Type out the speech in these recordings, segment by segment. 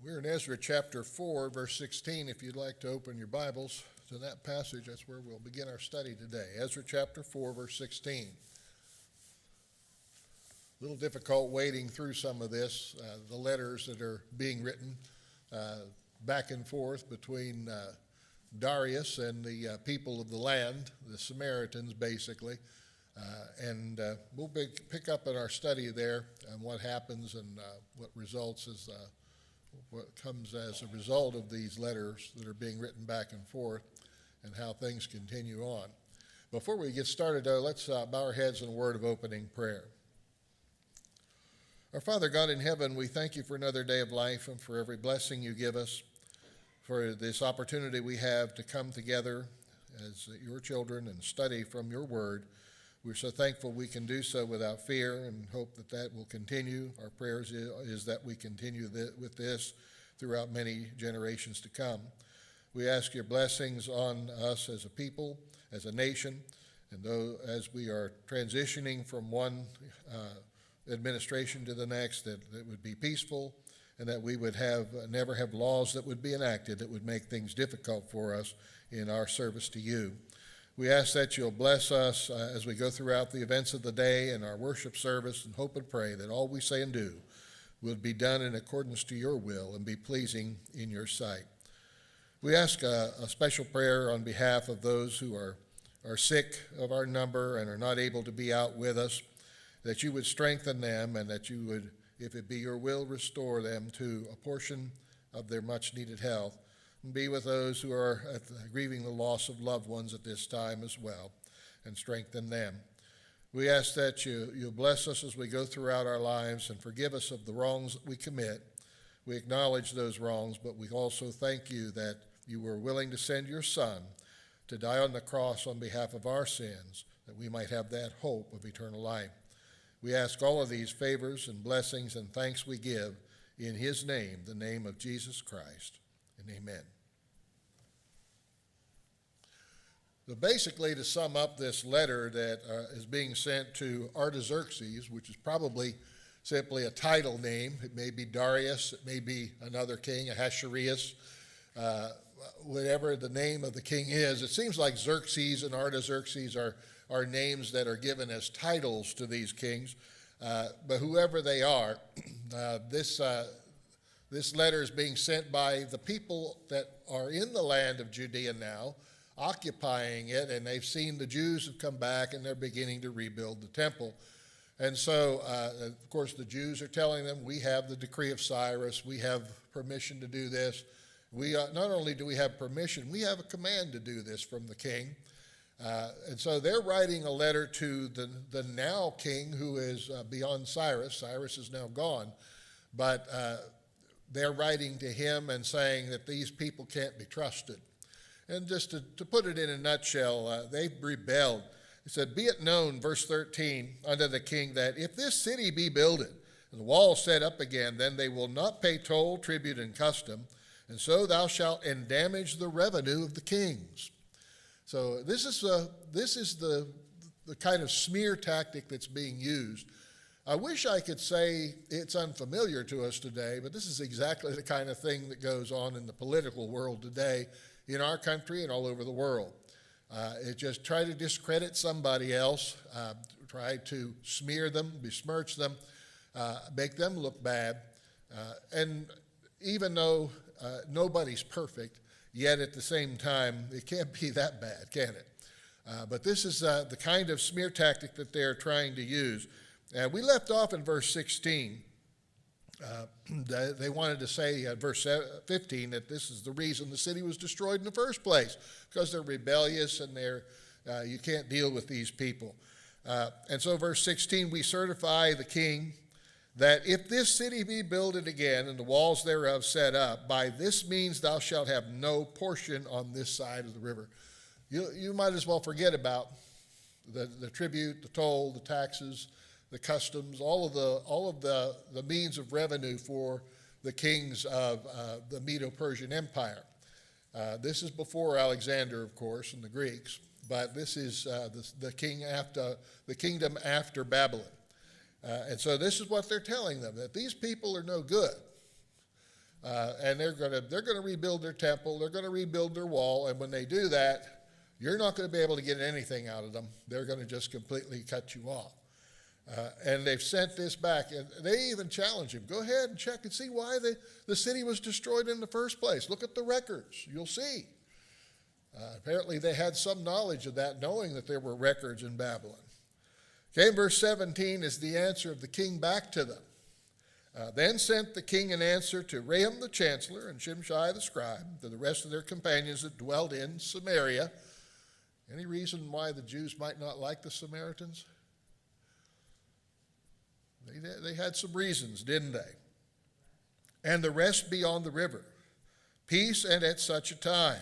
We're in Ezra chapter 4, verse 16. If you'd like to open your Bibles to that passage, that's where we'll begin our study today. Ezra chapter 4, verse 16. A little difficult wading through some of this, the letters that are being written back and forth between Darius and the people of the land, the Samaritans basically. And we'll pick up in our study there and what happens and what results is what comes as a result of these letters that are being written back and forth and how things continue on. Before we get started, though, let's bow our heads in a word of opening prayer. Our Father God in heaven, we thank you for another day of life and for every blessing you give us, for this opportunity we have to come together as your children and study from your word. We're so thankful we can do so without fear and hope that that will continue. Our prayers is that we continue with this throughout many generations to come. We ask your blessings on us as a people, as a nation, and though as we are transitioning from one administration to the next, that it would be peaceful and that we would never have laws that would be enacted that would make things difficult for us in our service to you. We ask that you'll bless us as we go throughout the events of the day and our worship service, and hope and pray that all we say and do will be done in accordance to your will and be pleasing in your sight. We ask a special prayer on behalf of those who are sick of our number and are not able to be out with us, that you would strengthen them and that you would, if it be your will, restore them to a portion of their much-needed health. And be with those who are grieving the loss of loved ones at this time as well, and strengthen them. We ask that you bless us as we go throughout our lives and forgive us of the wrongs that we commit. We acknowledge those wrongs, but we also thank you that you were willing to send your Son to die on the cross on behalf of our sins, that we might have that hope of eternal life. We ask all of these favors and blessings and thanks we give in his name, the name of Jesus Christ, and amen. So basically, to sum up this letter that is being sent to Artaxerxes, which is probably simply a title name. It may be Darius, it may be another king, Ahasuerus, whatever the name of the king is. It seems like Xerxes and Artaxerxes are names that are given as titles to these kings. But whoever they are, this letter is being sent by the people that are in the land of Judea now, occupying it, and they've seen the Jews have come back and they're beginning to rebuild the temple. And so, of course, the Jews are telling them, we have the decree of Cyrus, we have permission to do this. Not only do we have permission, we have a command to do this from the king. And so they're writing a letter to the now king who is beyond Cyrus. Cyrus is now gone, but they're writing to him and saying that these people can't be trusted. And just to put it in a nutshell, they've rebelled. It said, be it known, verse 13, unto the king, that if this city be builded, and the wall set up again, then they will not pay toll, tribute, and custom, and so thou shalt endamage the revenue of the kings. So this is the kind of smear tactic that's being used. I wish I could say it's unfamiliar to us today, but this is exactly the kind of thing that goes on in the political world today, in our country and all over the world. It just try to discredit somebody else, try to smear them, besmirch them, make them look bad. And even though nobody's perfect, yet at the same time, it can't be that bad, can it? But this is the kind of smear tactic that they're trying to use. We left off in verse 16. They wanted to say, verse 15, that this is the reason the city was destroyed in the first place, because they're rebellious and you can't deal with these people. And so verse 16, we certify the king that if this city be builded again and the walls thereof set up, by this means thou shalt have no portion on this side of the river. You might as well forget about the tribute, the toll, the taxes, the customs, all of the means of revenue for the kings of the Medo-Persian Empire. This is before Alexander, of course, and the Greeks, but this is the kingdom after Babylon. And so this is what they're telling them, that these people are no good. and they're going to rebuild their temple. They're going to rebuild their wall. And when they do that, you're not going to be able to get anything out of them. They're going to just completely cut you off. And they've sent this back. And they even challenge him. Go ahead and check and see why the city was destroyed in the first place. Look at the records. You'll see. Apparently they had some knowledge of that, knowing that there were records in Babylon. Okay, verse 17 is the answer of the king back to them. Then sent the king an answer to Rehum the chancellor and Shimshai the scribe, to the rest of their companions that dwelt in Samaria. Any reason why the Jews might not like the Samaritans? They had some reasons, didn't they? And the rest beyond the river. Peace and at such a time,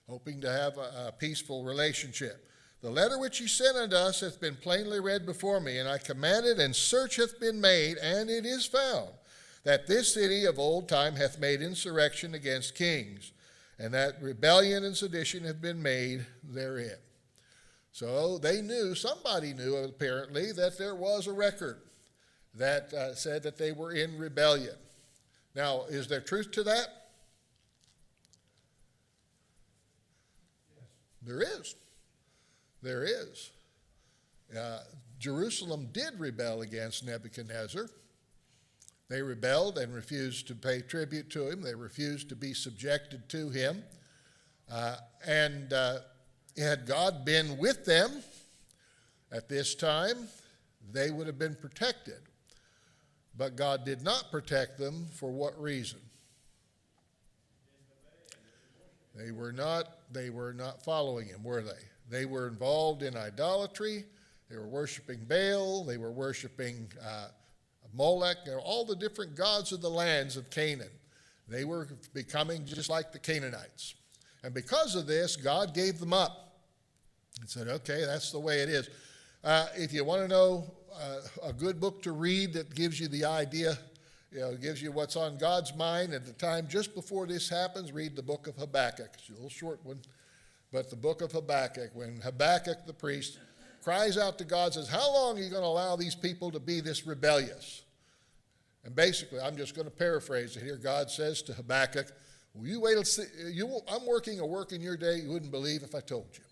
hoping to have a peaceful relationship. The letter which he sent unto us hath been plainly read before me, and I commanded, and search hath been made, and it is found, that this city of old time hath made insurrection against kings, and that rebellion and sedition have been made therein. So they knew, somebody knew apparently, that there was a record that said that they were in rebellion. Now, is there truth to that? There is. There is. Jerusalem did rebel against Nebuchadnezzar. They rebelled and refused to pay tribute to him. They refused to be subjected to him. And had God been with them at this time, they would have been protected. But God did not protect them. For what reason? They were not following him, were they? They were involved in idolatry. They were worshiping Baal. They were worshiping Molech, all the different gods of the lands of Canaan. They were becoming just like the Canaanites. And because of this, God gave them up and said, okay, that's the way it is. If you want to know a good book to read that gives you the idea, gives you what's on God's mind at the time just before this happens, read the book of Habakkuk. It's a little short one. But the book of Habakkuk, when Habakkuk the priest cries out to God, says, how long are you going to allow these people to be this rebellious? And basically, I'm just going to paraphrase it here. God says to Habakkuk, well, you wait till see, I'm working a work in your day you wouldn't believe if I told you.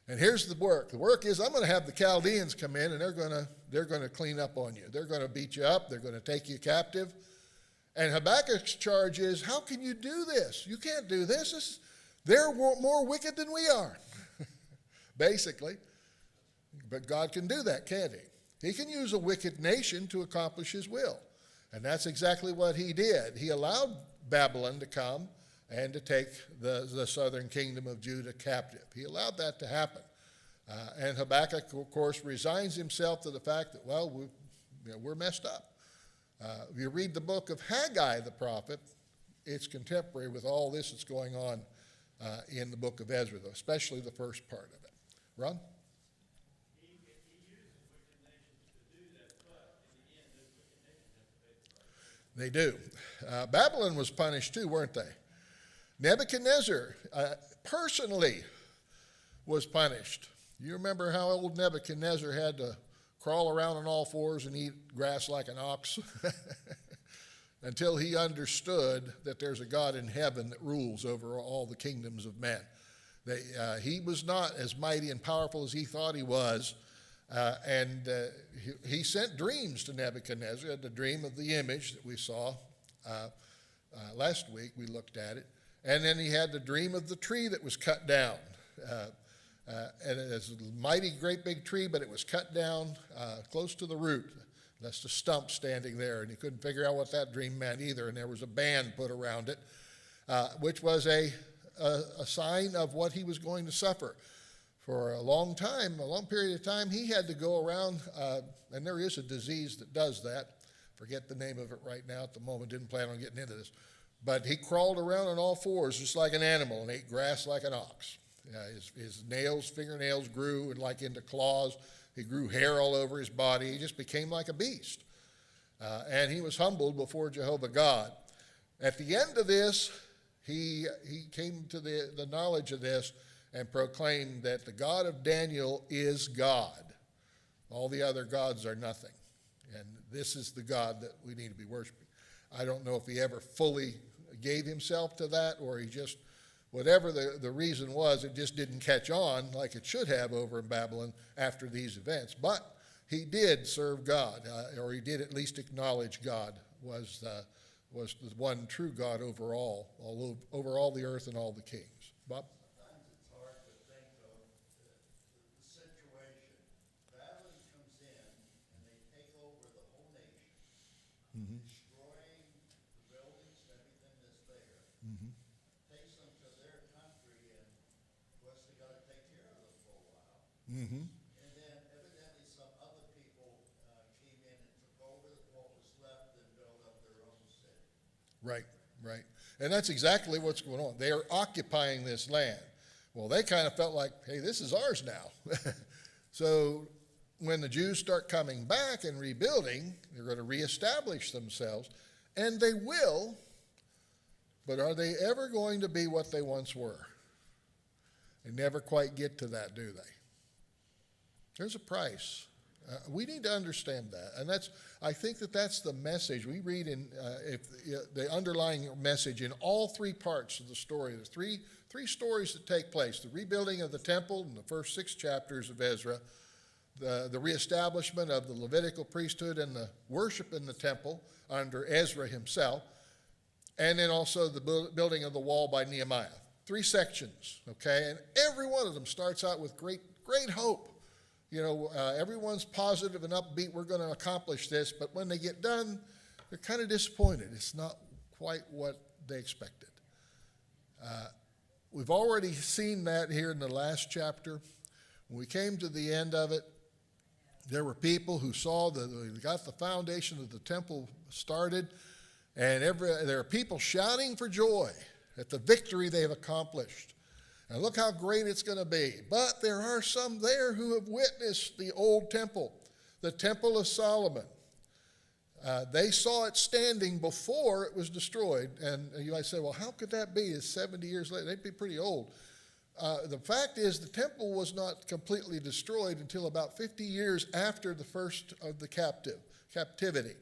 And here's the work. The work is I'm going to have the Chaldeans come in and they're going to clean up on you. They're going to beat you up. They're going to take you captive. And Habakkuk's charge is, how can you do this? You can't do this. They're more wicked than we are, basically. But God can do that, can't he? He can use a wicked nation to accomplish his will. And that's exactly what he did. He allowed Babylon to come and to take the southern kingdom of Judah captive. He allowed that to happen. And Habakkuk, of course, resigns himself to the fact that, well, we're messed up. If you read the book of Haggai the prophet, it's contemporary with all this that's going on in the book of Ezra, though, especially the first part of it. Ron? He uses wicked nations to do that, but in the end, those wicked nations have to pay the price. They do. Babylon was punished too, weren't they? Nebuchadnezzar personally was punished. You remember how old Nebuchadnezzar had to crawl around on all fours and eat grass like an ox? Until he understood that there's a God in heaven that rules over all the kingdoms of men. He was not as mighty and powerful as he thought he was, and he sent dreams to Nebuchadnezzar. He had the dream of the image that we saw last week. We looked at it. And then he had the dream of the tree that was cut down. And it's a mighty, great big tree, but it was cut down close to the root. That's the stump standing there, and he couldn't figure out what that dream meant either, and there was a band put around it, which was a sign of what he was going to suffer. For a long period of time, he had to go around, and there is a disease that does that. Forget the name of it right now at the moment, didn't plan on getting into this. But he crawled around on all fours just like an animal and ate grass like an ox. His fingernails grew and like into claws. He grew hair all over his body. He just became like a beast. And he was humbled before Jehovah God. At the end of this, he came to the knowledge of this and proclaimed that the God of Daniel is God. All the other gods are nothing. And this is the God that we need to be worshiping. I don't know if he ever fully gave himself to that, or he just, whatever the reason was, it just didn't catch on like it should have over in Babylon after these events. But he did serve God, or he did at least acknowledge God was the one true God over all the earth and all the kings. Bob? Sometimes it's hard to think of the situation. Babylon comes in and they take over the whole nation, destroying the buildings and everything that's there. Takes them to their country, and of course they got to take care of them for a while. And then evidently some other people came in and took over what was left and built up their own city. Right, right. And that's exactly what's going on. They are occupying this land. Well, they kind of felt like, hey, this is ours now. So when the Jews start coming back and rebuilding, they're going to reestablish themselves, and they will, but are they ever going to be what they once were? They never quite get to that, do they? There's a price. We need to understand that, and I think that's the message we read in the underlying message in all three parts of the story. There's three stories that take place: the rebuilding of the temple in the first 6 chapters of Ezra, the reestablishment of the Levitical priesthood and the worship in the temple under Ezra himself, and then also the building of the wall by Nehemiah. 3 sections, okay, and every one of them starts out with great hope. You know, everyone's positive and upbeat, we're going to accomplish this, but when they get done, they're kind of disappointed. It's not quite what they expected. We've already seen that here in the last chapter. When we came to the end of it, there were people who saw that they got the foundation of the temple started, and there are people shouting for joy at the victory they've accomplished. And look how great it's going to be. But there are some there who have witnessed the old temple, the Temple of Solomon. They saw it standing before it was destroyed. And you might say, well, how could that be? It's 70 years later. They'd be pretty old. The fact is the temple was not completely destroyed until about 50 years after the first of the captivity.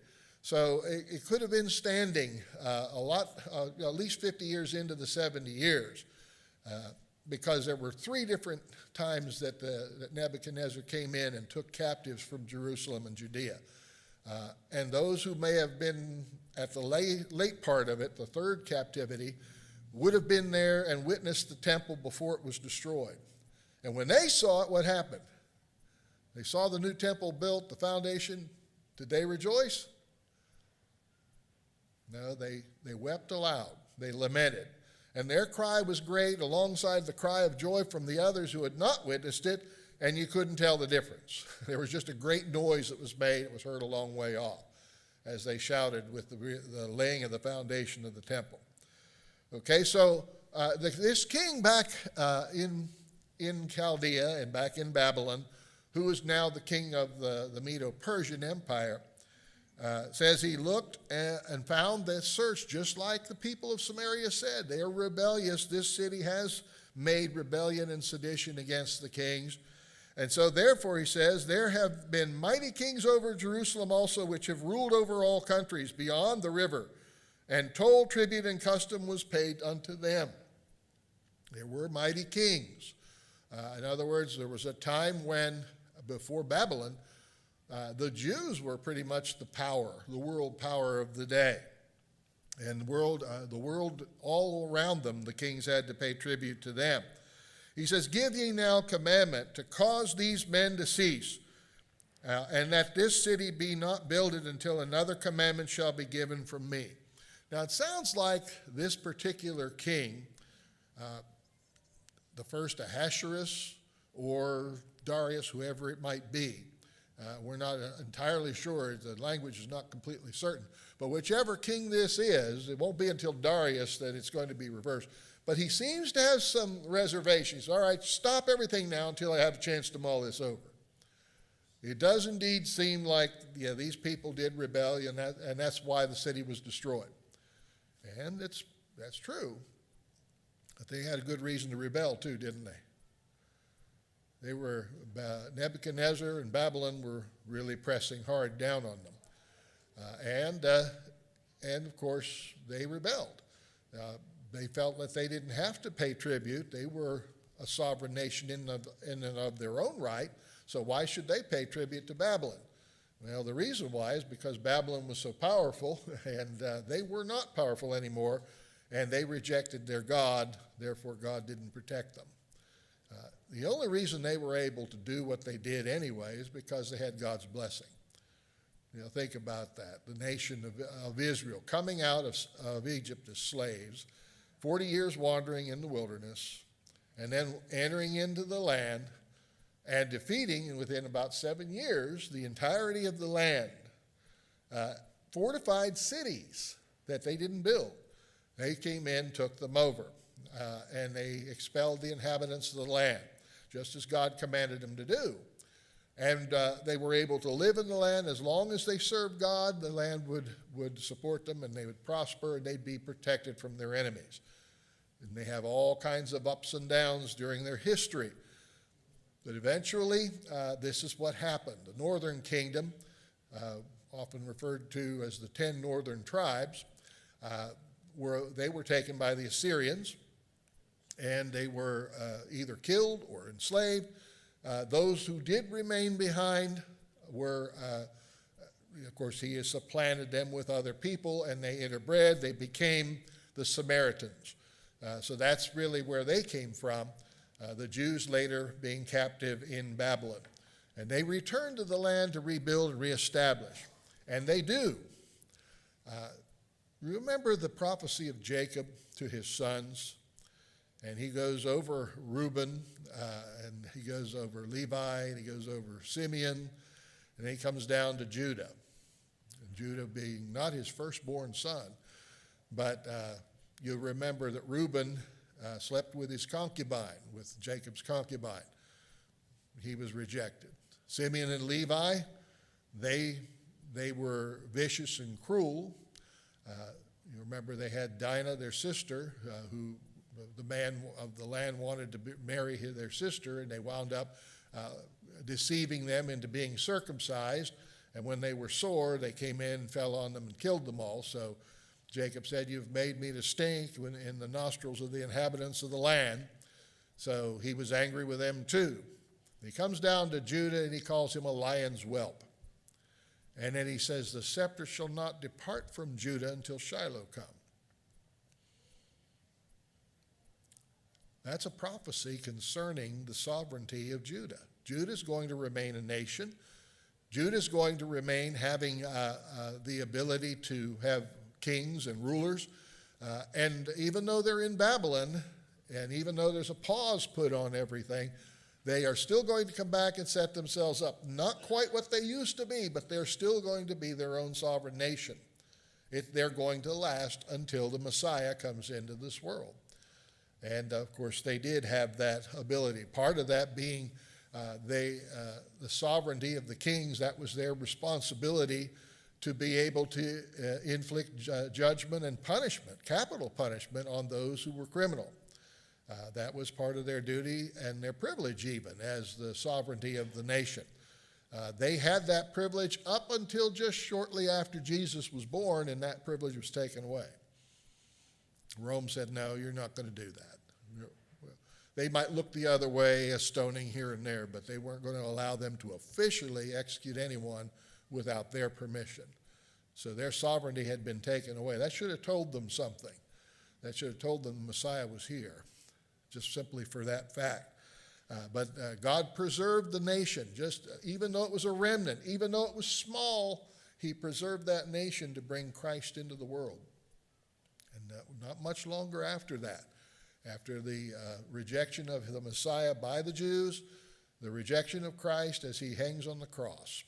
So it could have been standing at least 50 years into the 70 years. Because there were 3 different times that Nebuchadnezzar came in and took captives from Jerusalem and Judea. And those who may have been at the late part of it, the 3rd captivity, would have been there and witnessed the temple before it was destroyed. And when they saw it, what happened? They saw the new temple built, the foundation. Did they rejoice? No, they wept aloud. They lamented. And their cry was great alongside the cry of joy from the others who had not witnessed it, and you couldn't tell the difference. There was just a great noise that was made. It was heard a long way off as they shouted with the laying of the foundation of the temple. Okay, so this king back in Chaldea and back in Babylon, who is now the king of the Medo-Persian Empire, says he looked and found this search just like the people of Samaria said. They are rebellious. This city has made rebellion and sedition against the kings. And so therefore, he says, there have been mighty kings over Jerusalem also, which have ruled over all countries beyond the river, and toll, tribute, and custom was paid unto them. There were mighty kings. In other words, there was a time when, before Babylon, the Jews were pretty much the world power of the day. And the world all around them, the kings had to pay tribute to them. He says, give ye now commandment to cause these men to cease, and that this city be not builded until another commandment shall be given from me. Now it sounds like this particular king, the first Ahasuerus or Darius, whoever it might be, we're not entirely sure. The language is not completely certain. But whichever king this is, it won't be until Darius that it's going to be reversed. But he seems to have some reservations. All right, stop everything now until I have a chance to mull this over. It does indeed seem like these people did rebel, and that's why the city was destroyed. And that's true. But they had a good reason to rebel too, didn't they? Nebuchadnezzar and Babylon were really pressing hard down on them. And and of course, they rebelled. They felt that they didn't have to pay tribute. They were a sovereign nation in and of their own right, so why should they pay tribute to Babylon? Well, the reason why is because Babylon was so powerful, and they were not powerful anymore, and they rejected their God, therefore God didn't protect them. The only reason they were able to do what they did anyway is because they had God's blessing. Think about that. The nation of Israel coming out of Egypt as slaves, 40 years wandering in the wilderness, and then entering into the land and defeating, within about 7 years, the entirety of the land. Fortified cities that they didn't build. They came in, took them over, and they expelled the inhabitants of the land, just as God commanded them to do. And they were able to live in the land. As long as they served God, the land would support them, and they would prosper, and they'd be protected from their enemies. And they have all kinds of ups and downs during their history. But eventually, this is what happened. The northern kingdom, often referred to as the 10 northern tribes, they were taken by the Assyrians, and they were either killed or enslaved. Those who did remain behind were, of course, he has supplanted them with other people, and they interbred. They became the Samaritans. So that's really where they came from, the Jews later being captive in Babylon. And they return to the land to rebuild and reestablish. And they do. Remember the prophecy of Jacob to his sons? And he goes over Reuben, and he goes over Levi, and he goes over Simeon, and then he comes down to Judah. And Judah being not his firstborn son, but you'll remember that Reuben slept with his concubine, with Jacob's concubine. He was rejected. Simeon and Levi, they were vicious and cruel. You remember they had Dinah, their sister, who the man of the land wanted to marry their sister, and they wound up deceiving them into being circumcised. And when they were sore, they came in and fell on them and killed them all. So Jacob said, "You've made me to stink in the nostrils of the inhabitants of the land." So he was angry with them too. He comes down to Judah, and he calls him a lion's whelp. And then he says, "The scepter shall not depart from Judah until Shiloh come." That's a prophecy concerning the sovereignty of Judah. Judah is going to remain a nation. Judah is going to remain having the ability to have kings and rulers. And even though they're in Babylon, and even though there's a pause put on everything, they are still going to come back and set themselves up. Not quite what they used to be, but they're still going to be their own sovereign nation. They're going to last until the Messiah comes into this world. And of course, they did have that ability. Part of that being the sovereignty of the kings. That was their responsibility to be able to inflict judgment and punishment, capital punishment, on those who were criminal. That was part of their duty and their privilege, even as the sovereignty of the nation. They had that privilege up until just shortly after Jesus was born, and that privilege was taken away. Rome said, "No, you're not going to do that." They might look the other way, a stoning here and there, but they weren't going to allow them to officially execute anyone without their permission. So their sovereignty had been taken away. That should have told them something. That should have told them the Messiah was here, just simply for that fact. But God preserved the nation, even though it was a remnant, even though it was small, he preserved that nation to bring Christ into the world. And not much longer after that, after the rejection of the Messiah by the Jews, the rejection of Christ as he hangs on the cross,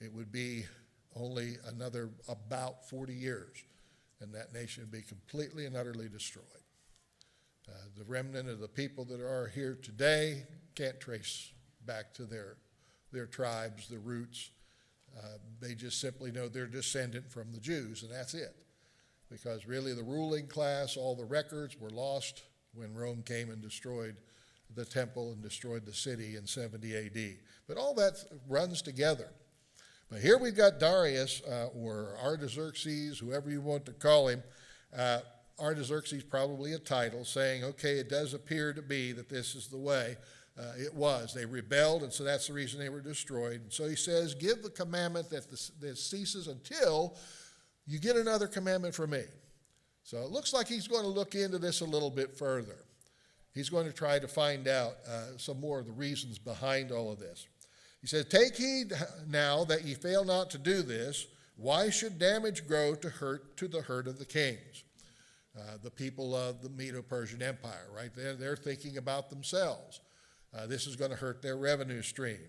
it would be only another about 40 years, and that nation would be completely and utterly destroyed. The remnant of the people that are here today can't trace back to their tribes, their roots. They just simply know they're descendant from the Jews, and that's it. Because really the ruling class, all the records were lost when Rome came and destroyed the temple and destroyed the city in 70 AD. But all that runs together. But here we've got Darius, or Artaxerxes, whoever you want to call him. Artaxerxes, probably a title, saying, okay, it does appear to be that this is the way it was. They rebelled, and so that's the reason they were destroyed. And so he says, give the commandment that this ceases until you get another commandment from me. So it looks like he's going to look into this a little bit further. He's going to try to find out some more of the reasons behind all of this. He says, take heed now that ye fail not to do this. Why should damage grow to the hurt of the kings? The people of the Medo-Persian Empire, right? They're thinking about themselves. This is going to hurt their revenue stream.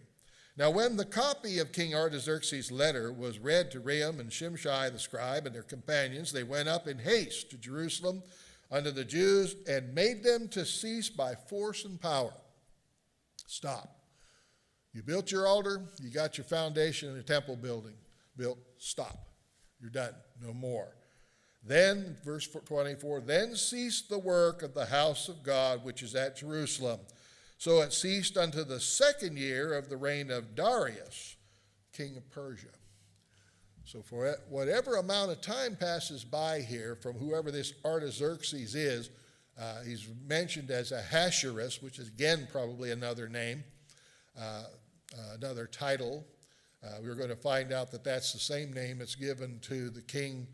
Now, when the copy of King Artaxerxes' letter was read to Rehum and Shimshai the scribe and their companions, they went up in haste to Jerusalem unto the Jews and made them to cease by force and power. Stop. You built your altar, you got your foundation in the temple building built. Stop. You're done. No more. Then, verse 24, then ceased the work of the house of God, which is at Jerusalem. So it ceased unto the 2nd year of the reign of Darius, king of Persia. So for whatever amount of time passes by here from whoever this Artaxerxes is, he's mentioned as Ahasuerus, which is again probably another name, another title. We're going to find out that that's the same name that's given to the king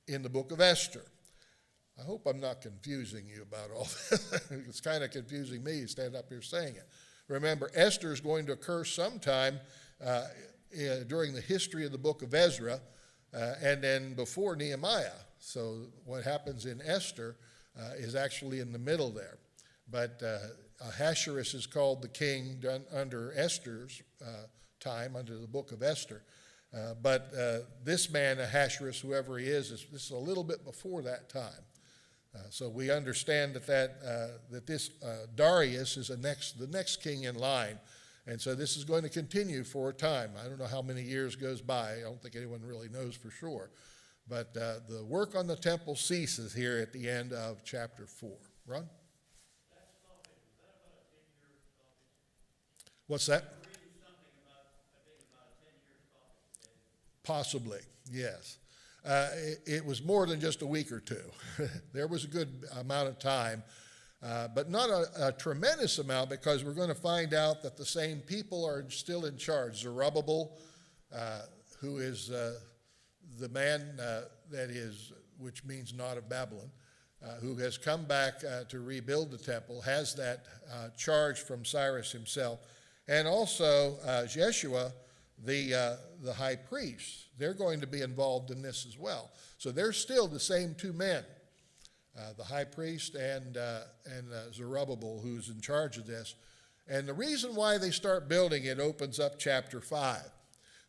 in the book of Esther. I hope I'm not confusing you about all this. It's kind of confusing me standing up here saying it. Remember, Esther is going to occur sometime during the history of the book of Ezra and then before Nehemiah. So what happens in Esther is actually in the middle there. But Ahasuerus is called the king under Esther's time, under the book of Esther. But this man, Ahasuerus, whoever he is, this is a little bit before that time. So we understand that this Darius is the next king in line. And so this is going to continue for a time. I don't know how many years goes by. I don't think anyone really knows for sure. But the work on the temple ceases here at the end of chapter 4. Ron? That stoppage, was that about a 10-year stoppage? What's that? I'm reading something about, I think about a 10-year stoppage. Possibly, yes. It was more than just a week or two. There was a good amount of time, but not a tremendous amount, because we're going to find out that the same people are still in charge. Zerubbabel, who is the man that is, which means not of Babylon, who has come back to rebuild the temple, has that charge from Cyrus himself, and also Jeshua, the high priest. They're going to be involved in this as well. So they're still the same two men, the high priest and Zerubbabel, who's in charge of this. And the reason why they start building it opens up chapter 5.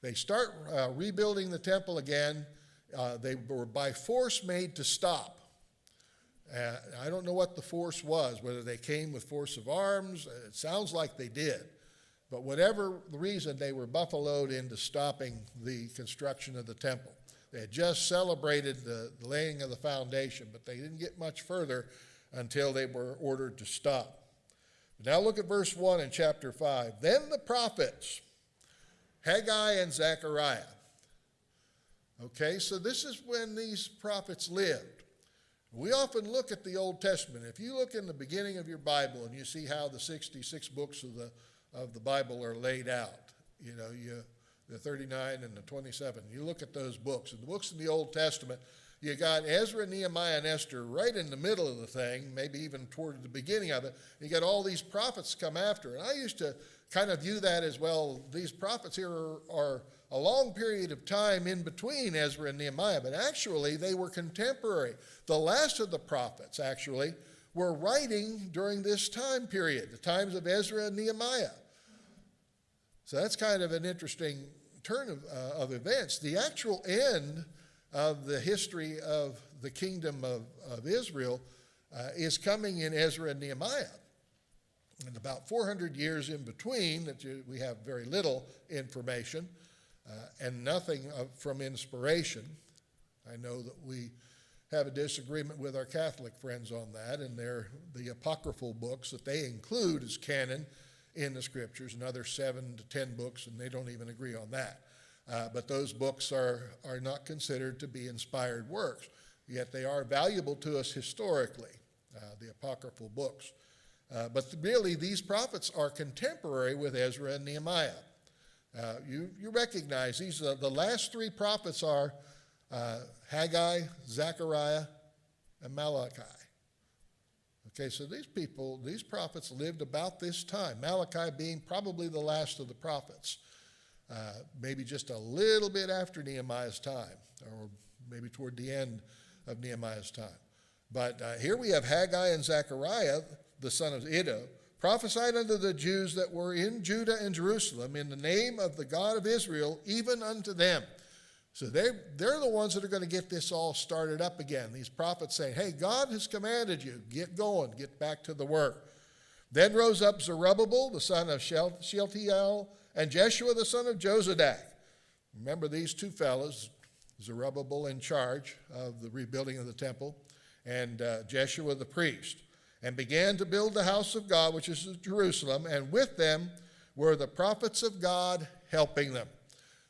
They start rebuilding the temple again. They were by force made to stop. I don't know what the force was, whether they came with force of arms. It sounds like they did. But whatever the reason, they were buffaloed into stopping the construction of the temple. They had just celebrated the laying of the foundation, but they didn't get much further until they were ordered to stop. Now look at verse 1 in chapter 5. Then the prophets, Haggai and Zechariah. Okay, so this is when these prophets lived. We often look at the Old Testament. If you look in the beginning of your Bible and you see how the 66 books of the Bible are laid out, the 39 and the 27. You look at those books. And the books in the Old Testament, you got Ezra, Nehemiah, and Esther right in the middle of the thing, maybe even toward the beginning of it. You got all these prophets come after. And I used to kind of view that as, well, these prophets here are a long period of time in between Ezra and Nehemiah, but actually they were contemporary. The last of the prophets, actually, were writing during this time period, the times of Ezra and Nehemiah. So that's kind of an interesting turn of events. The actual end of the history of the kingdom of Israel is coming in Ezra and Nehemiah. And about 400 years in between, that we have very little information and nothing from inspiration. I know that we have a disagreement with our Catholic friends on that, and they're the apocryphal books that they include as canon in the scriptures, another 7 to 10 books, and they don't even agree on that. But those books are not considered to be inspired works, yet they are valuable to us historically, the apocryphal books. But really, these prophets are contemporary with Ezra and Nehemiah. You recognize these, the last three prophets are Haggai, Zechariah, and Malachi. Okay, so these prophets lived about this time, Malachi being probably the last of the prophets, maybe just a little bit after Nehemiah's time, or maybe toward the end of Nehemiah's time. But here we have Haggai and Zechariah, the son of Iddo, prophesied unto the Jews that were in Judah and Jerusalem in the name of the God of Israel, even unto them. So they're the ones that are going to get this all started up again. These prophets saying, hey, God has commanded you, get going, get back to the work. Then rose up Zerubbabel, the son of Shealtiel, and Jeshua, the son of Jozadak. Remember these two fellows, Zerubbabel in charge of the rebuilding of the temple, and Jeshua the priest, and began to build the house of God, which is Jerusalem, and with them were the prophets of God helping them.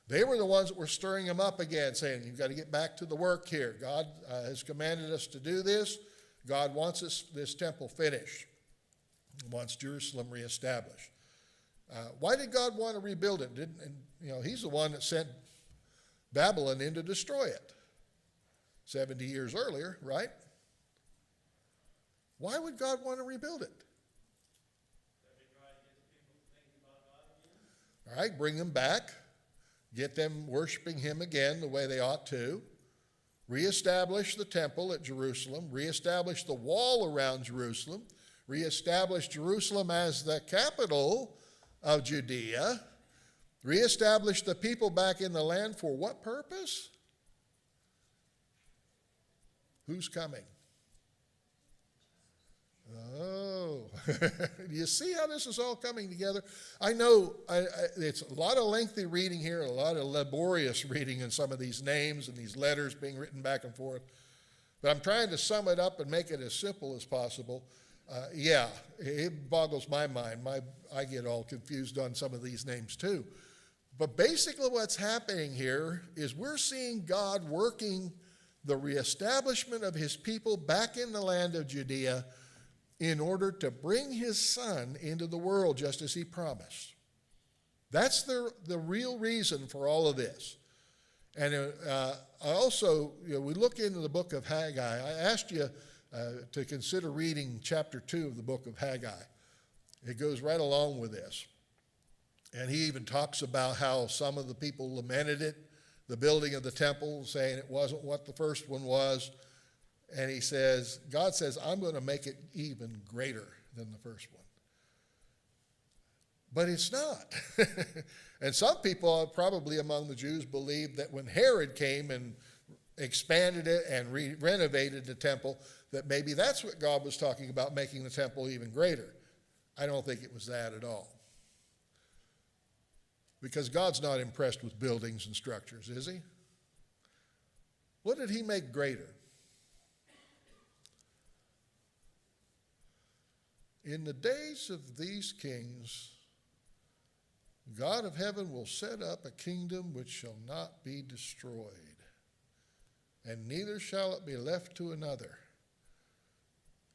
They were the ones that were stirring them up again, saying, you've got to get back to the work here. God has commanded us to do this. God wants this temple finished. He wants Jerusalem reestablished. Why did God want to rebuild it? He's the one that sent Babylon in to destroy it 70 years earlier, right? Why would God want to rebuild it? All right, bring them back. Get them worshiping him again the way they ought to, reestablish the temple at Jerusalem, reestablish the wall around Jerusalem, reestablish Jerusalem as the capital of Judea, reestablish the people back in the land for what purpose? Who's coming? Oh, you see how this is all coming together? I know it's a lot of lengthy reading here, a lot of laborious reading in some of these names and these letters being written back and forth. But I'm trying to sum it up and make it as simple as possible. It boggles my mind. I get all confused on some of these names too. But basically what's happening here is we're seeing God working the reestablishment of his people back in the land of Judea in order to bring his son into the world just as he promised. That's the real reason for all of this. And I also, we look into the book of Haggai. I asked you to consider reading chapter 2 of the book of Haggai. It goes right along with this. And he even talks about how some of the people lamented it, the building of the temple, saying it wasn't what the first one was. And he says, God says, I'm going to make it even greater than the first one. But it's not. And some people, probably among the Jews, believed that when Herod came and expanded it and renovated the temple, that maybe that's what God was talking about, making the temple even greater. I don't think it was that at all. Because God's not impressed with buildings and structures, is he? What did he make greater? In the days of these kings, God of heaven will set up a kingdom which shall not be destroyed, and neither shall it be left to another.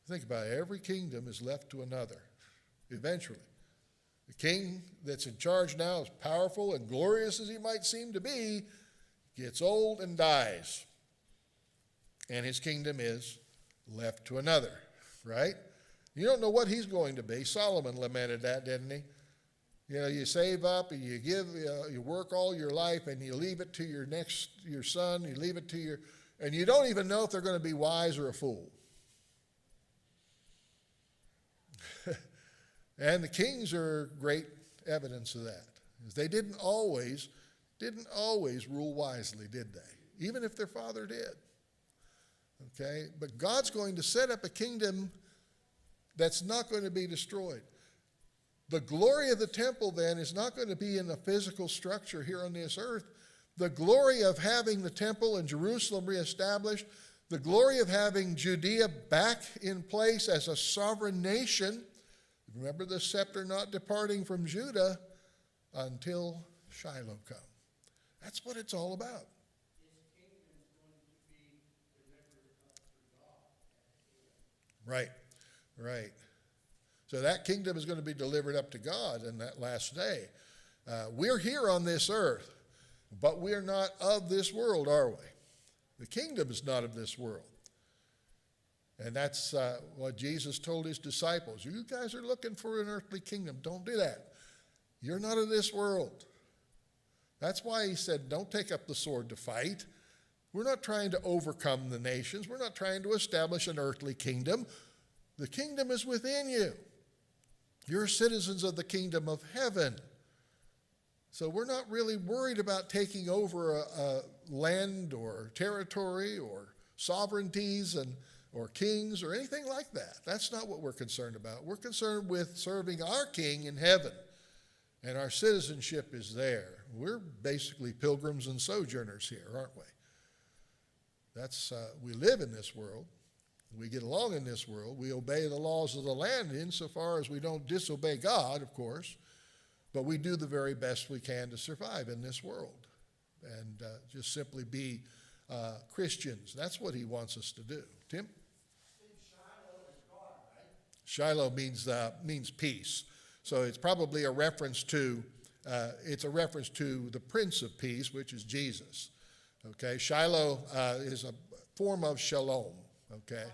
Think about it. Every kingdom is left to another, eventually. The king that's in charge now, as powerful and glorious as he might seem to be, gets old and dies. And his kingdom is left to another, right? You don't know what he's going to be. Solomon lamented that, didn't he? You save up and you give, you work all your life and you leave it to your son, you leave it to and you don't even know if they're going to be wise or a fool. And the kings are great evidence of that. They didn't always rule wisely, did they? Even if their father did. Okay? But God's going to set up a kingdom that's not going to be destroyed. The glory of the temple then is not going to be in the physical structure here on this earth. The glory of having the temple in Jerusalem reestablished, the glory of having Judea back in place as a sovereign nation. Remember the scepter not departing from Judah until Shiloh come. That's what it's all about. Right, right. So that kingdom is going to be delivered up to God in that last day. We're here on this earth, but we're not of this world, are we? The kingdom is not of this world. And that's what Jesus told his disciples. You guys are looking for an earthly kingdom. Don't do that. You're not of this world. That's why he said, don't take up the sword to fight. We're not trying to overcome the nations. We're not trying to establish an earthly kingdom. The kingdom is within you. You're citizens of the kingdom of heaven. So we're not really worried about taking over a land or territory or sovereignties or kings or anything like that. That's not what we're concerned about. We're concerned with serving our King in heaven, and our citizenship is there. We're basically pilgrims and sojourners here, aren't we? We live in this world. We get along in this world. We obey the laws of the land insofar as we don't disobey God, of course, but we do the very best we can to survive in this world and just simply be Christians. That's what he wants us to do. Tim? Shiloh means peace. So it's probably a reference to the Prince of Peace, which is Jesus. Okay, Shiloh is a form of shalom. Okay.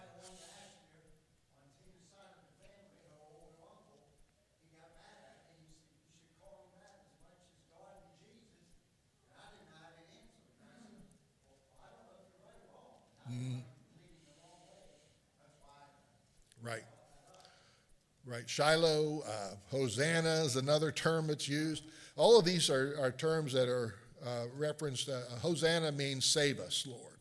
Right. Right. Shiloh, Hosanna is another term that's used. All of these are terms that are referenced. Hosanna means save us, Lord.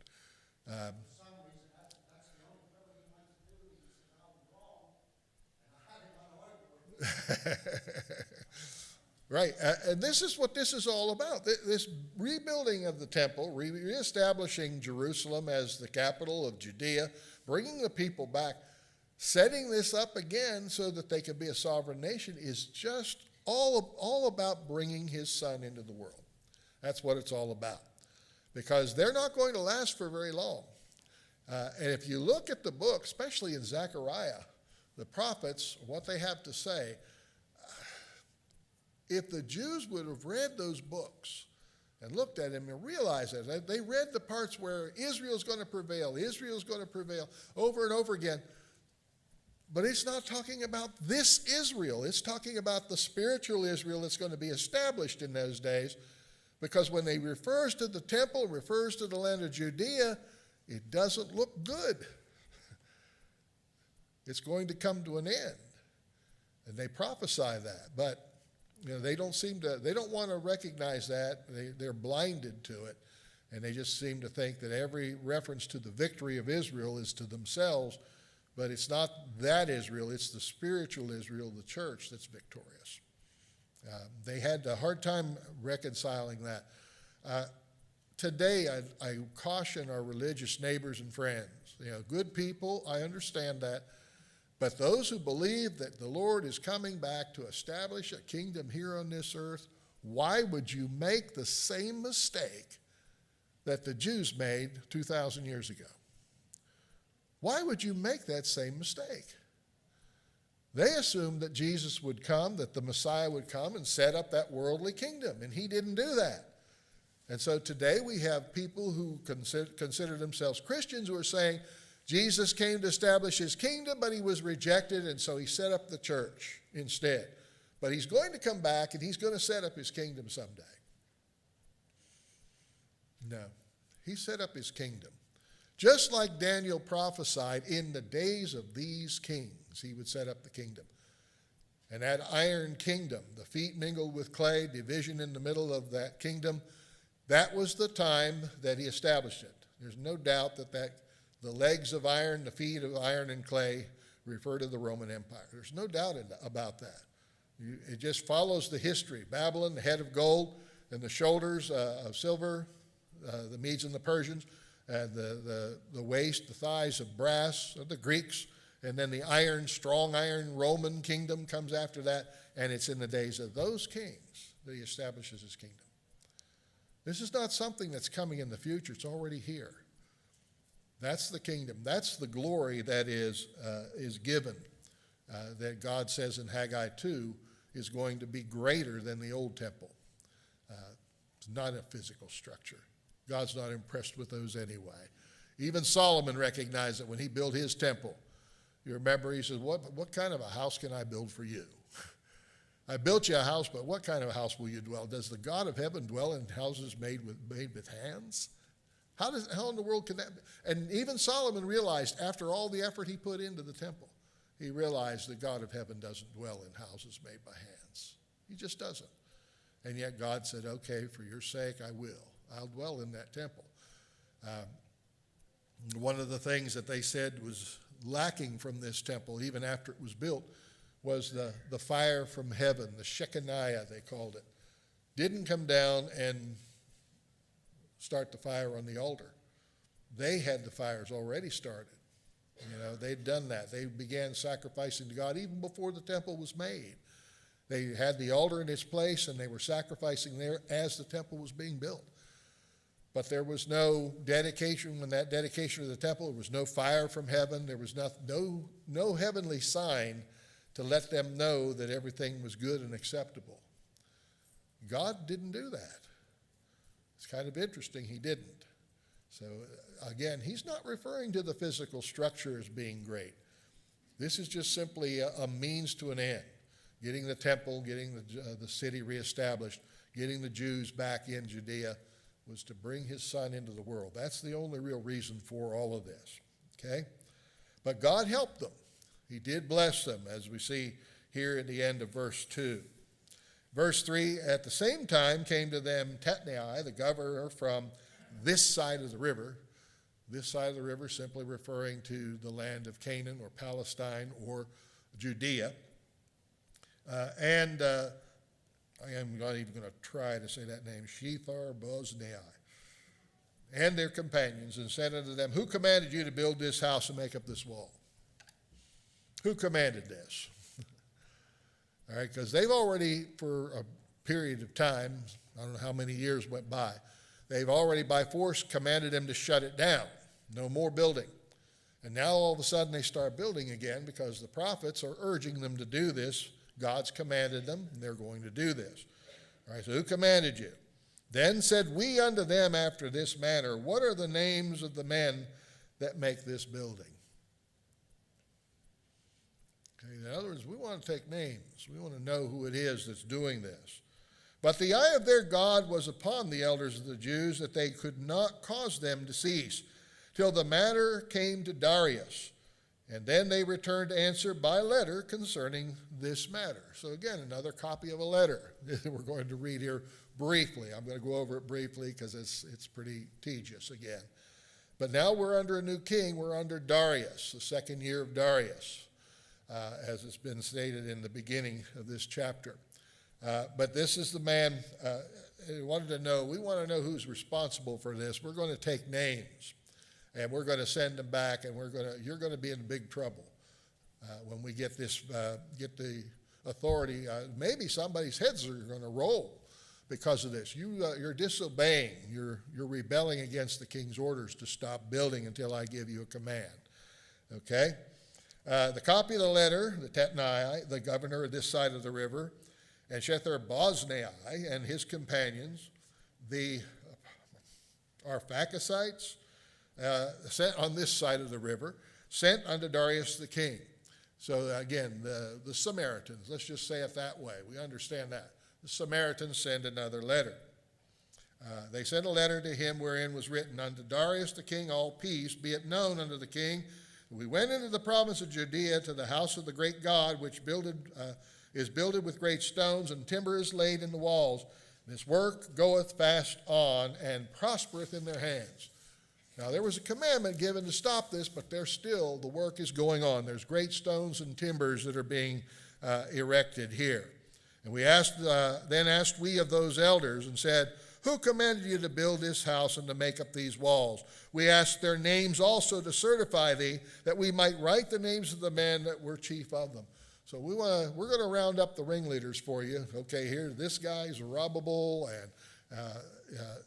Right, and this is what this is all about. This rebuilding of the temple, reestablishing Jerusalem as the capital of Judea, bringing the people back, setting this up again so that they can be a sovereign nation is just all about bringing his son into the world. That's what it's all about, because they're not going to last for very long. And if you look at the book, especially in Zechariah, the prophets, what they have to say, if the Jews would have read those books and looked at them and realized that, they read the parts where Israel's going to prevail over and over again. But it's not talking about this Israel. It's talking about the spiritual Israel that's going to be established in those days. Because when they refers to the temple, refers to the land of Judea, it doesn't look good. It's going to come to an end. And they prophesy that. But they don't want to recognize that. They're blinded to it. And they just seem to think that every reference to the victory of Israel is to themselves. But it's not that Israel, it's the spiritual Israel, the church, that's victorious. They had a hard time reconciling that. Today, I caution our religious neighbors and friends. Good people, I understand that. But those who believe that the Lord is coming back to establish a kingdom here on this earth, why would you make the same mistake that the Jews made 2,000 years ago? Why would you make that same mistake? They assumed that Jesus would come, that the Messiah would come and set up that worldly kingdom, and he didn't do that. And so today we have people who consider themselves Christians who are saying, Jesus came to establish his kingdom, but he was rejected, and so he set up the church instead. But he's going to come back, and he's going to set up his kingdom someday. No, he set up his kingdom. Just like Daniel prophesied, in the days of these kings, he would set up the kingdom. And that iron kingdom, the feet mingled with clay, division in the middle of that kingdom, that was the time that he established it. There's no doubt that the legs of iron, the feet of iron and clay refer to the Roman Empire. There's no doubt about that. It just follows the history. Babylon, the head of gold, and the shoulders of silver, the Medes and the Persians, and the waist, the thighs of brass, of the Greeks, and then the iron, strong iron Roman kingdom comes after that, and it's in the days of those kings that he establishes his kingdom. This is not something that's coming in the future. It's already here. That's the kingdom. That's the glory that is given, that God says in Haggai 2 is going to be greater than the old temple. It's not a physical structure. God's not impressed with those anyway. Even Solomon recognized it when he built his temple. You remember, he says, what kind of a house can I build for you? I built you a house, but what kind of a house will you dwell? Does the God of heaven dwell in houses made with hands? How in the world can that be? And even Solomon realized, after all the effort he put into the temple, he realized the God of heaven doesn't dwell in houses made by hands. He just doesn't. And yet God said, okay, for your sake, I will. I'll dwell in that temple. One of the things that they said was lacking from this temple, even after it was built, was the fire from heaven, the Shekinah, they called it. Didn't come down and start the fire on the altar. They had the fires already started. They'd done that. They began sacrificing to God even before the temple was made. They had the altar in its place, and they were sacrificing there as the temple was being built. But there was no dedication. When that dedication of the temple, there was no fire from heaven. There was no heavenly sign to let them know that everything was good and acceptable. God didn't do that. It's kind of interesting he didn't. So again, he's not referring to the physical structure as being great. This is just simply a means to an end. Getting the temple, getting the city reestablished, getting the Jews back in Judea was to bring his son into the world. That's the only real reason for all of this, okay? But God helped them. He did bless them, as we see here at the end of verse 2. Verse 3, at the same time came to them Tatnai, the governor from this side of the river. This side of the river simply referring to the land of Canaan or Palestine or Judea. I am not even going to try to say that name, Shethar-boznai, and their companions, and said unto them, who commanded you to build this house and make up this wall? Who commanded this? All right, because they've already, for a period of time, I don't know how many years went by, they've already by force commanded them to shut it down. No more building. And now all of a sudden they start building again because the prophets are urging them to do this. God's commanded them, and they're going to do this. All right, so who commanded you? Then said we unto them after this manner, what are the names of the men that make this building? Okay, in other words, we want to take names. We want to know who it is that's doing this. But the eye of their God was upon the elders of the Jews, that they could not cause them to cease, till the matter came to Darius. And then they returned answer by letter concerning this matter. So again, another copy of a letter that we're going to read here briefly. I'm going to go over it briefly because it's pretty tedious again. But now we're under a new king. We're under Darius, the second year of Darius, as it's been stated in the beginning of this chapter. But this is the man we want to know who's responsible for this. We're going to take names. And we're going to send them back, and you're going to be in big trouble when we get get the authority. Maybe somebody's heads are going to roll because of this. You're disobeying. You're rebelling against the king's orders to stop building until I give you a command. Okay? The copy of the letter, the Tatnai, the governor of this side of the river, and Shethar-boznai and his companions, the Arphaxadites, sent on this side of the river, sent unto Darius the king. So again, the Samaritans, let's just say it that way. We understand that. The Samaritans send another letter. They sent a letter to him wherein was written, unto Darius the king, all peace, be it known unto the king. We went into the province of Judea to the house of the great God, which is builded with great stones, and timber is laid in the walls. This work goeth fast on, and prospereth in their hands. Now, there was a commandment given to stop this, but the work is going on. There's great stones and timbers that are being erected here. And then asked we of those elders and said, who commanded you to build this house and to make up these walls? We asked their names also to certify thee, that we might write the names of the men that were chief of them. So we're going to round up the ringleaders for you. Okay, here, this guy Zerubbabel, and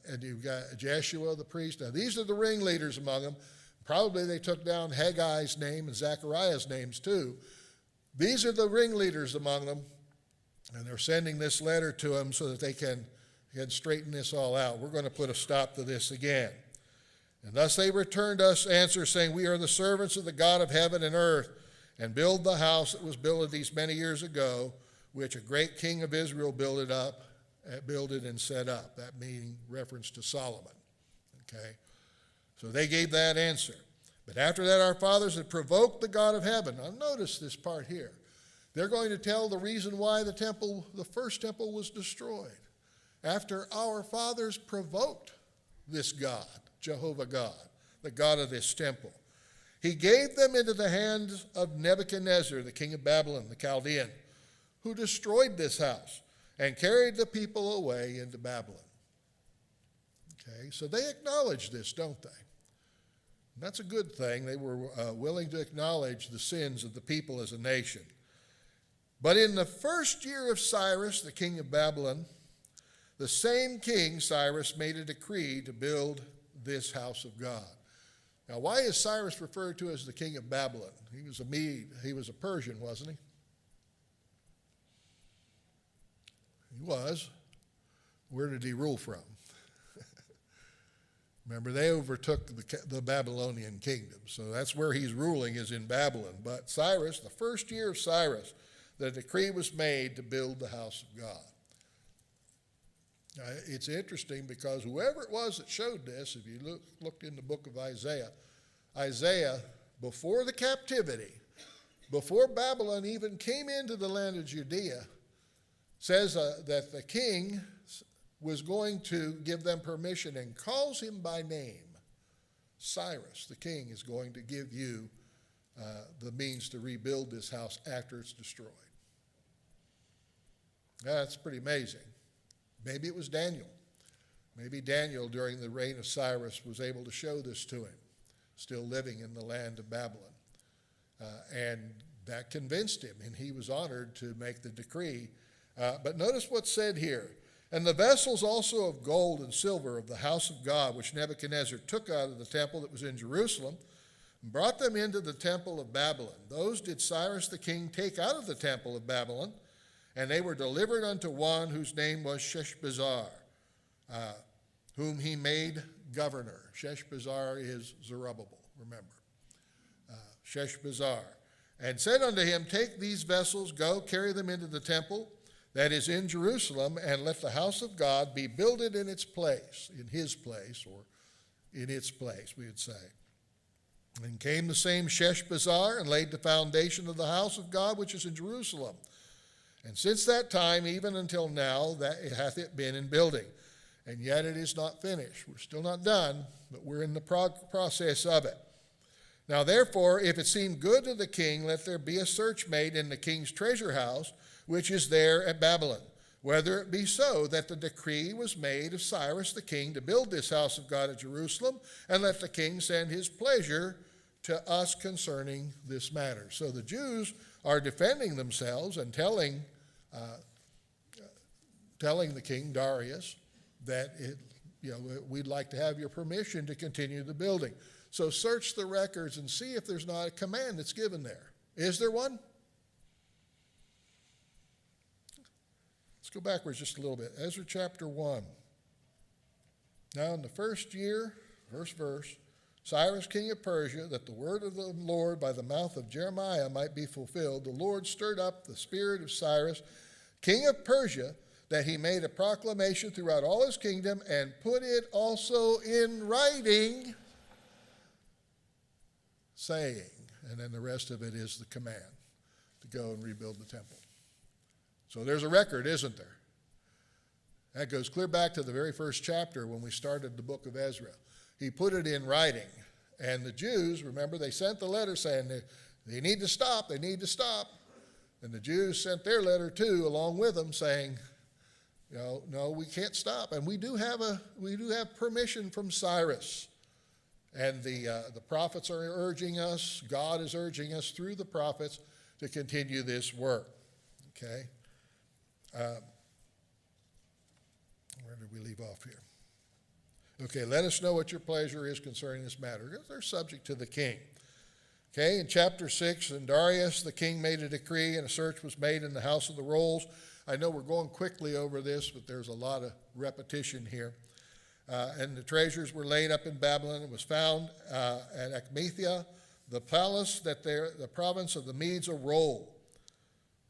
and you've got Jeshua the priest. Now, these are the ringleaders among them. Probably they took down Haggai's name and Zechariah's names too. These are the ringleaders among them, and they're sending this letter to them so that they can straighten this all out. We're going to put a stop to this again. And thus they returned us answer, saying, we are the servants of the God of heaven and earth, and build the house that was builded these many years ago, which a great king of Israel builded and set up. That meaning reference to Solomon. Okay? So they gave that answer. But after that, our fathers had provoked the God of heaven. Now notice this part here. They're going to tell the reason why the first temple was destroyed. After our fathers provoked this God, Jehovah God, the God of this temple. He gave them into the hands of Nebuchadnezzar, the king of Babylon, the Chaldean, who destroyed this house and carried the people away into Babylon. Okay, so they acknowledge this, don't they? And that's a good thing. They were willing to acknowledge the sins of the people as a nation. But in the first year of Cyrus, the king of Babylon, the same king, Cyrus, made a decree to build this house of God. Now, why is Cyrus referred to as the king of Babylon? He was a Mede. He was a Persian, wasn't he? He was. Where did he rule from? Remember, they overtook the Babylonian kingdom. So that's where he's ruling, is in Babylon. But Cyrus, the first year of Cyrus, the decree was made to build the house of God. Now, it's interesting because whoever it was that showed this, if you looked in the book of Isaiah, before the captivity, before Babylon even came into the land of Judea, says that the king was going to give them permission and calls him by name. Cyrus, the king, is going to give you the means to rebuild this house after it's destroyed. That's pretty amazing. Maybe it was Daniel. Maybe Daniel, during the reign of Cyrus, was able to show this to him, still living in the land of Babylon. And that convinced him, and he was honored to make the decree. But notice what's said here. And the vessels also of gold and silver of the house of God, which Nebuchadnezzar took out of the temple that was in Jerusalem, and brought them into the temple of Babylon. Those did Cyrus the king take out of the temple of Babylon, and they were delivered unto one whose name was Sheshbazzar, whom he made governor. Sheshbazzar is Zerubbabel, remember. Sheshbazzar. And said unto him, take these vessels, go, carry them into the temple that is in Jerusalem, and let the house of God be builded in its place, in his place, or in its place, we would say. And came the same Sheshbazzar, and laid the foundation of the house of God, which is in Jerusalem. And since that time, even until now, that hath it been in building. And yet it is not finished. We're still not done, but we're in the process of it. Now therefore, if it seem good to the king, let there be a search made in the king's treasure house, which is there at Babylon, whether it be so that the decree was made of Cyrus the king to build this house of God at Jerusalem, and let the king send his pleasure to us concerning this matter. So the Jews are defending themselves and telling the king Darius that we'd like to have your permission to continue the building. So search the records and see if there's not a command that's given there. Is there one? Let's go backwards just a little bit. Ezra chapter 1. Now in the first year, first verse, Cyrus king of Persia, that the word of the Lord by the mouth of Jeremiah might be fulfilled, the Lord stirred up the spirit of Cyrus, king of Persia, that he made a proclamation throughout all his kingdom and put it also in writing, saying, and then the rest of it is the command to go and rebuild the temple. So there's a record, isn't there? That goes clear back to the very first chapter when we started the book of Ezra. He put it in writing. And the Jews, remember, they sent the letter saying they need to stop, they need to stop. And the Jews sent their letter too, along with them, saying, no, we can't stop. And we do have permission from Cyrus. And the prophets are urging us, God is urging us through the prophets to continue this work. Okay? Where did we leave off here? Okay, let us know what your pleasure is concerning this matter. They're subject to the king. Okay, in chapter 6, and Darius the king made a decree, and a search was made in the house of the rolls. I know we're going quickly over this, but there's a lot of repetition here. And the treasures were laid up in Babylon. It was found at Ecmethia, the palace that there, the province of the Medes, a roll.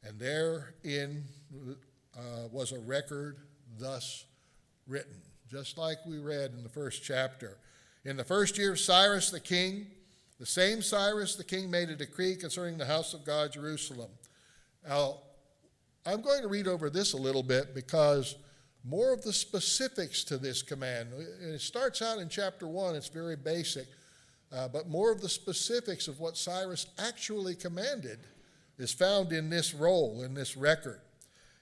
And therein was a record thus written, just like we read in the first chapter. In the first year of Cyrus the king, the same Cyrus the king made a decree concerning the house of God, Jerusalem. Now, I'm going to read over this a little bit because more of the specifics to this command. It starts out in chapter 1, it's very basic, but more of the specifics of what Cyrus actually commanded is found in this roll, in this record.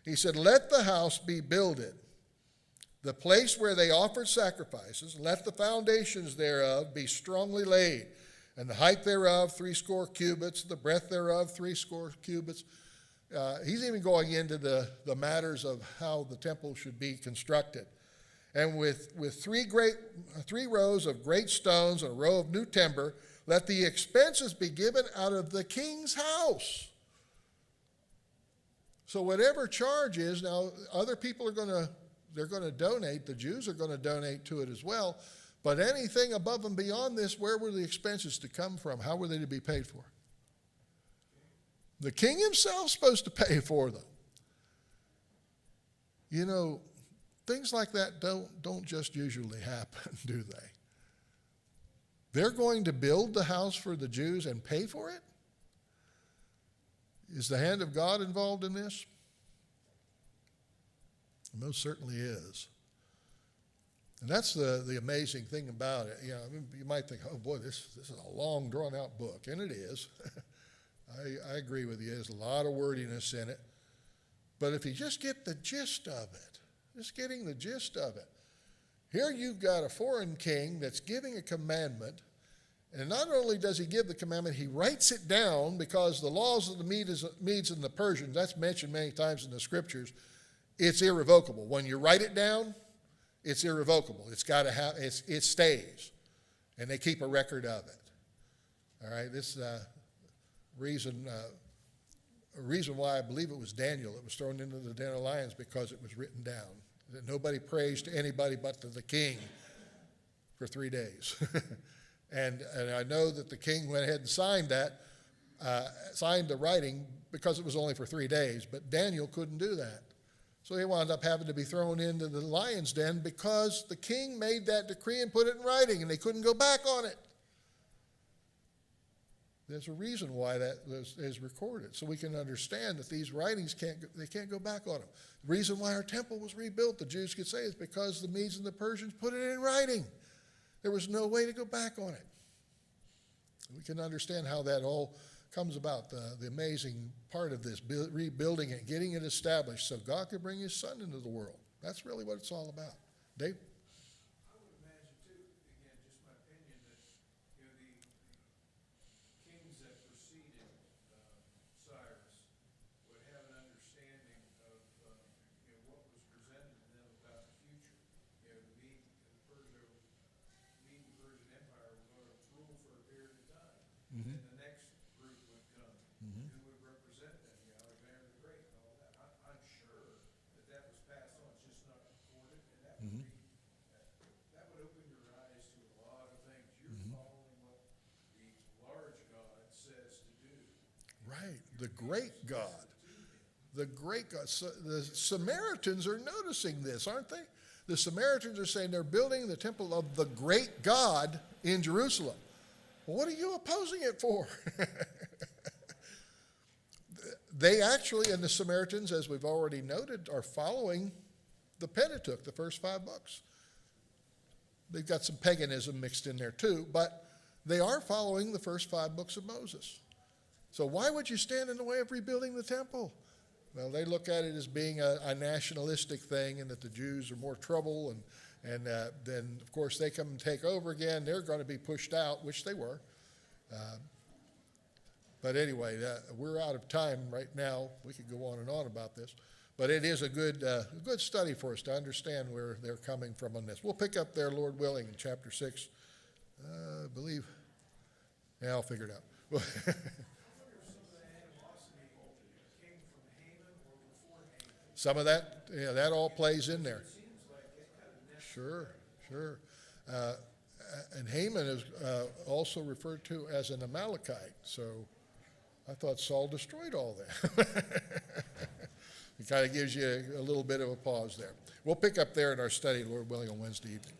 He said, "Let the house be builded, the place where they offered sacrifices, let the foundations thereof be strongly laid, and the height thereof 80 cubits, the breadth thereof 80 cubits." He's even going into the matters of how the temple should be constructed. And with three rows of great stones and a row of new timber, let the expenses be given out of the king's house. So whatever charge is, now other people they're going to donate, the Jews are going to donate to it as well, but anything above and beyond this, where were the expenses to come from? How were they to be paid for? The king himself is supposed to pay for them. You know, things like that don't just usually happen, do they? They're going to build the house for the Jews and pay for it? Is the hand of God involved in this? It most certainly is. And that's the amazing thing about it. You know, I mean, you might think, oh boy, this is a long, drawn-out book, and it is. I agree with you. There's a lot of wordiness in it. But if you just get the gist of it, just getting the gist of it. Here you've got a foreign king that's giving a commandment, and not only does he give the commandment, he writes it down, because the laws of the Medes and the Persians, that's mentioned many times in the scriptures, it's irrevocable. When you write it down, it's irrevocable. It's got to have, it stays, and they keep a record of it. All right, this reason why I believe it was Daniel that was thrown into the den of lions, because it was written down that nobody prays to anybody but to the king for 3 days. and I know that the king went ahead and signed that, signed the writing, because it was only for 3 days, but Daniel couldn't do that. So he wound up having to be thrown into the lion's den because the king made that decree and put it in writing, and they couldn't go back on it. There's a reason why that is recorded, so we can understand that these writings can't go back on them. The reason why our temple was rebuilt, the Jews could say, is because the Medes and the Persians put it in writing. There was no way to go back on it. We can understand how that all comes about, the amazing part of this, rebuilding it, getting it established so God could bring his son into the world. That's really what it's all about. Dave? I would imagine too, again, just my opinion, that the kings that preceded Cyrus would have an understanding of what was presented to them about the future. The Mede and Persian Empire were going to rule for a period of time, and then the next group would come, who would represent them, Alexander the Great and all that. I'm sure that was passed on, it's just not recorded, and that would be that would open your eyes to a lot of things. You're following what the large God says to do. Right, the great God. The great God. So the Samaritans are noticing this, aren't they? The Samaritans are saying they're building the temple of the great God in Jerusalem. Well, what are you opposing it for? They actually, and the Samaritans, as we've already noted, are following the Pentateuch, the first 5 books. They've got some paganism mixed in there too, but they are following the first 5 books of Moses. So why would you stand in the way of rebuilding the temple? Well, they look at it as being a nationalistic thing, and that the Jews are more trouble, and then, of course, they come and take over again. They're going to be pushed out, which they were. But anyway, we're out of time right now. We could go on and on about this. But it is a good study for us to understand where they're coming from on this. We'll pick up there, Lord willing, in chapter 6. I believe. Yeah, I'll figure it out. I wonder if some of the animosity came from Haman or before Haman. Some of that, yeah, that all plays in there. It seems like it kind of nested. Sure. And Haman is also referred to as an Amalekite. So I thought Saul destroyed all that. It kind of gives you a little bit of a pause there. We'll pick up there in our study, Lord willing, on Wednesday evening.